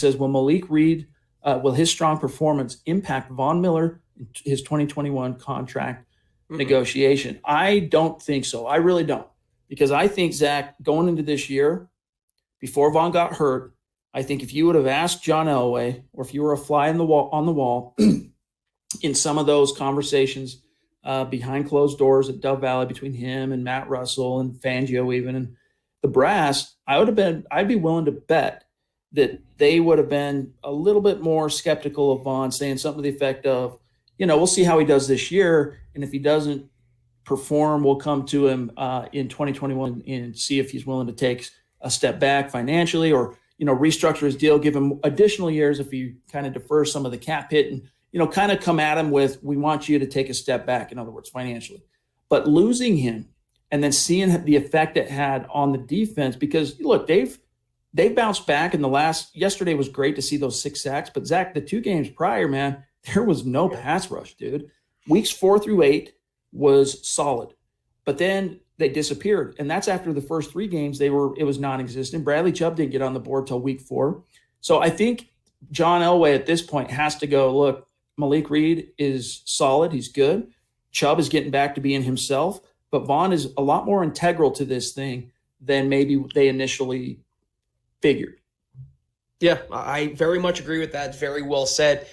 says, will his strong performance impact Von Miller in his 2021 contract negotiation? I don't think so. I really don't. Because I think, Zach, going into this year, before Von got hurt, I think if you would have asked John Elway, or if you were a fly on the wall in some of those conversations behind closed doors at Dove Valley between him and Matt Russell and Fangio even and the brass, I'd be willing to bet that they would have been a little bit more skeptical of Von, saying something to the effect of, we'll see how he does this year, and if he doesn't perform, we'll come to him in 2021 and see if he's willing to take a step back financially, or restructure his deal, give him additional years if he kind of defers some of the cap hit, and kind of come at him with, we want you to take a step back, in other words, financially. But losing him and then seeing the effect it had on the defense, because look, they've bounced back in yesterday was great to see those 6 sacks, but Zach, the 2 games prior, man, there was no pass rush, dude. Weeks 4 through 8 was solid, but then they disappeared. And that's after the first 3 games, it was non-existent. Bradley Chubb didn't get on the board till week 4. So I think John Elway at this point has to go, look, Malik Reed is solid. He's good. Chubb is getting back to being himself, but Von is a lot more integral to this thing than maybe they initially figured. Yeah, I very much agree with that. Very well said.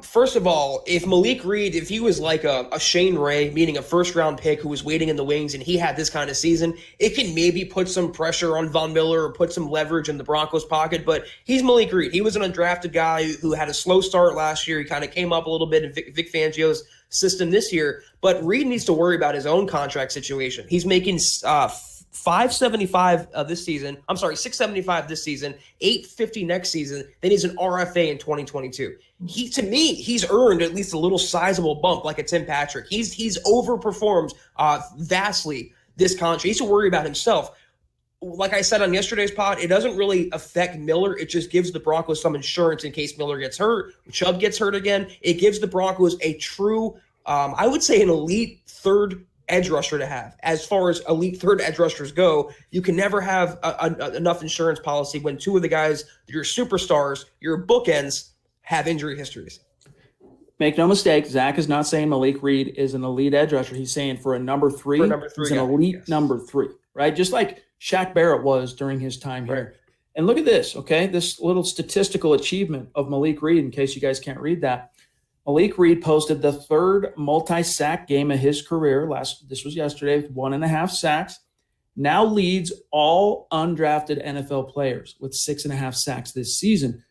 First of all, if Malik Reed, if he was like a Shane Ray, meaning a first-round pick who was waiting in the wings and he had this kind of season, it can maybe put some pressure on Von Miller or put some leverage in the Broncos' pocket, but he's Malik Reed. He was an undrafted guy who had a slow start last year. He kind of came up a little bit in Vic Fangio's system this year, but Reed needs to worry about his own contract situation. He's making $575 this season. I'm sorry, $675 this season, $850 next season. Then he's an RFA in 2022. To me, he's earned at least a little sizable bump, like a Tim Patrick. He's overperformed vastly this contract. He needs to worry about himself. Like I said on yesterday's pod, it doesn't really affect Miller. It just gives the Broncos some insurance in case Miller gets hurt, Chubb gets hurt again. It gives the Broncos a true, I would say, an elite third edge rusher to have. As far as elite third edge rushers go, you can never have enough insurance policy when 2 of the guys, your superstars, your bookends, have injury histories. Make no mistake, Zach is not saying Malik Reed is an elite edge rusher. He's saying for a number 3, he's an elite number 3, right? Just like Shaq Barrett was during his time here. And look at this, okay? This little statistical achievement of Malik Reed, in case you guys can't read that. Malik Reed posted the 3rd multi-sack game of his career. This was yesterday with 1.5 sacks. Now leads all undrafted NFL players with 6.5 sacks this season.